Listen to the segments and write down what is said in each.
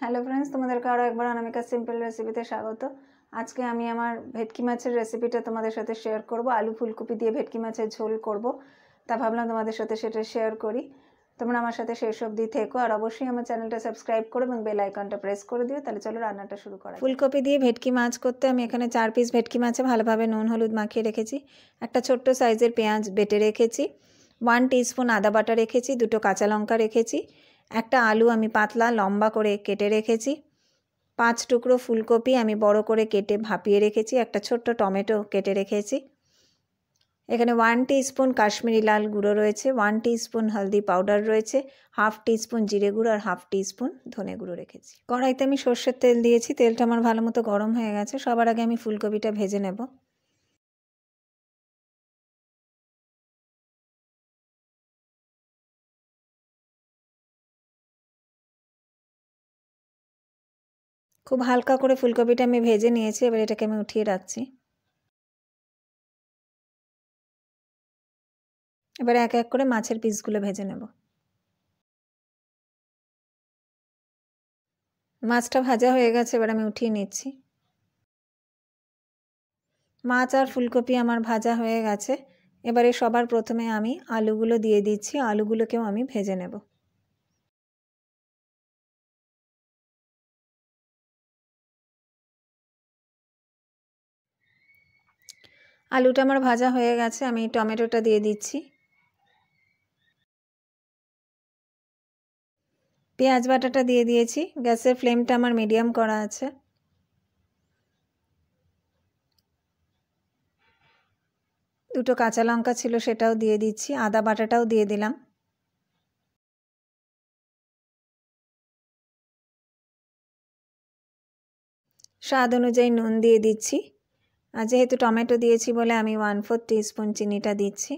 Hello friends, তোমাদেরকে আরও একবার অনামিকা সিম্পল রেসিপিতে স্বাগত। আজকে আমি আমার ভেটকি মাছের রেসিপিটা তোমাদের সাথে শেয়ার করব। আলু ফুলকপি দিয়ে ভেটকি মাছের ঝোল করব, তা ভাবলাম তোমাদের সাথে সেটা শেয়ার করি। তোমরা আমার সাথে শেষ অবধি থেকো, আর অবশ্যই আমার চ্যানেলটা সাবস্ক্রাইব করো এবং বেল আইকনটা প্রেস করে দিও। তাহলে চলো রান্নাটা শুরু করা। ফুলকপি দিয়ে ভেটকি মাছ করতে আমি এখানে 4 পিস ভেটকি মাছে ভালোভাবে নুন হলুদ মাখিয়ে রেখেছি। একটা ছোট্ট সাইজের পেঁয়াজ বেটে রেখেছি, 1 টিস্পুন আদা বাটা রেখেছি, 2টো কাঁচা লঙ্কা রেখেছি, একটা আলু আমি পাতলা লম্বা করে কেটে রেখেছি, 5 টুকরো ফুলকপি আমি বড় করে কেটে ভাপিয়ে রেখেছি, একটা ছোট্ট টমেটো কেটে রেখেছি। এখানে 1 টিস্পুন কাশ্মীরি লাল গুঁড়ো রয়েছে, 1 টিস্পুন হলদি পাউডার রয়েছে, হাফ টিস্পুন জিরে গুঁড়ো আর হাফ টিস্পুন ধনে গুঁড়ো রেখেছি। কড়াইতে আমি সর্ষের তেল দিয়েছি, তেলটা আমার ভালো মতো গরম হয়ে গেছে। সবার আগে আমি ফুলকপিটা ভেজে নেব। খুব হালকা করে ফুলকপিটা আমি ভেজে নিয়েছি, এবার এটাকে আমি উঠিয়ে রাখছি। এবার এক এক করে মাছের পিসগুলো ভেজে নেব। মাছটা ভাজা হয়ে গেছে, এবার আমি উঠিয়ে নিচ্ছি। মাছ আর ফুলকপি আমার ভাজা হয়ে গেছে। এবারে সবার প্রথমে আমি আলুগুলো দিয়ে দিচ্ছি, আলুগুলোকেও আমি ভেজে নেব। আলুটা আমার ভাজা হয়ে গেছে, আমি টমেটোটা দিয়ে দিচ্ছি। পেঁয়াজ বাটাটা দিয়ে দিয়েছি, গ্যাসের ফ্লেমটা আমার মিডিয়াম করা আছে। দুটো কাঁচা লঙ্কা ছিল, সেটাও দিয়ে দিচ্ছি, আদা বাটাটাও দিয়ে দিলাম। স্বাদ অনুযায়ী নুন দিয়ে দিচ্ছি, আর যেহেতু টমেটো দিয়েছি বলে আমি 1/4 টিস্পুন চিনিটা দিচ্ছি।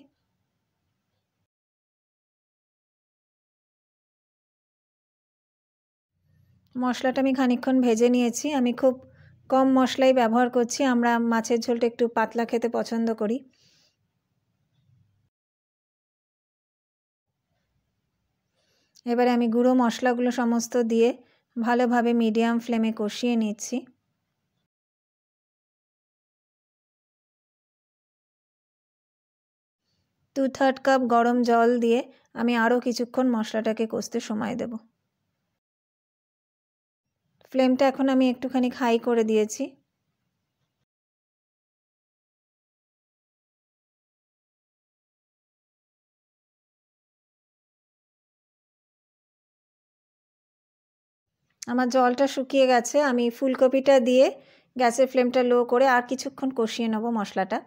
মশলাটা আমি খানিকক্ষণ ভেজে নিয়েছি। আমি খুব কম মশলাই ব্যবহার করছি, আমরা মাছের ঝোলটা একটু পাতলা খেতে পছন্দ করি। এবারে আমি গুঁড়ো মশলাগুলো সমস্ত দিয়ে ভালোভাবে মিডিয়াম ফ্লেমে কষিয়ে নিচ্ছি। দু থার্ড কাপ গরম জল দিয়ে আমি আরও কিছুক্ষণ মশলাটাকে কষতে সময় দেব। ফ্লেমটা এখন আমি একটুখানি হাই করে দিয়েছি। আমার জলটা শুকিয়ে গেছে, আমি ফুলকপিটা দিয়ে গ্যাসের ফ্লেমটা লো করে আর কিছুক্ষণ কষিয়ে নেব মশলাটা।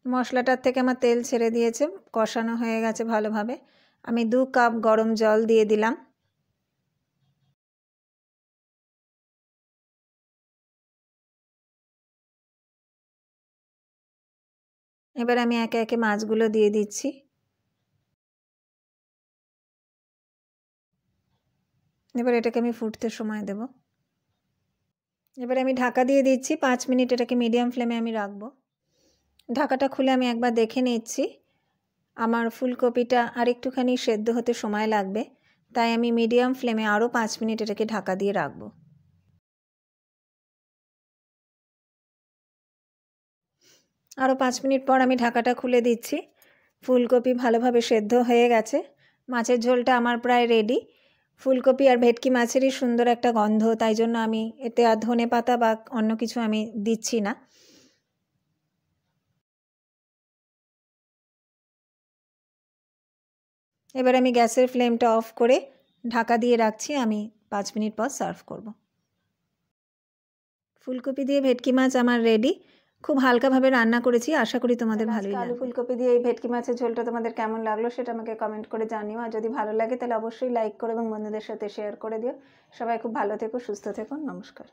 মশলাটার থেকে আমার তেল ছেড়ে দিয়েছে, কষানো হয়ে গেছে ভালোভাবে। আমি 2 কাপ গরম জল দিয়ে দিলাম। এবার আমি একে একে মাছগুলো দিয়ে দিচ্ছি। এবার এটাকে আমি ফুটতে সময় দেব। এবার আমি ঢাকা দিয়ে দিচ্ছি, 5 মিনিট এটাকে মিডিয়াম ফ্লেমে আমি রাখবো। ঢাকাটা খুলে আমি একবার দেখে নিচ্ছি। আমার ফুলকপিটা আর একটুখানি সেদ্ধ হতে সময় লাগবে, তাই আমি মিডিয়াম ফ্লেমে আরও 5 মিনিট এটাকে ঢাকা দিয়ে রাখবো। আরও 5 মিনিট পর আমি ঢাকাটা খুলে দিচ্ছি। ফুলকপি ভালোভাবে সেদ্ধ হয়ে গেছে, মাছের ঝোলটা আমার প্রায় রেডি। ফুলকপি আর ভেটকি মাছেরই সুন্দর একটা গন্ধ, তাই জন্য আমি এতে আর ধনে পাতা বা অন্য কিছু আমি দিচ্ছি না। এবার আমি গ্যাসের ফ্লেমটা অফ করে ঢাকা দিয়ে রাখছি, আমি 5 মিনিট পর সার্ভ করব। ফুলকপি দিয়ে ভেটকি মাছ আমার রেডি। খুব হালকাভাবে রান্না করেছি, আশা করি তোমাদের ভালোই লাগবে। আলু ফুলকপি দিয়ে এই ভেটকি মাছের ঝোলটা তোমাদের কেমন লাগলো সেটা আমাকে কমেন্ট করে জানিও, আর যদি ভালো লাগে তাহলে অবশ্যই লাইক করো এবং বন্ধুদের সাথে শেয়ার করে দিও। সবাই খুব ভালো থেকো, সুস্থ থেকো, নমস্কার।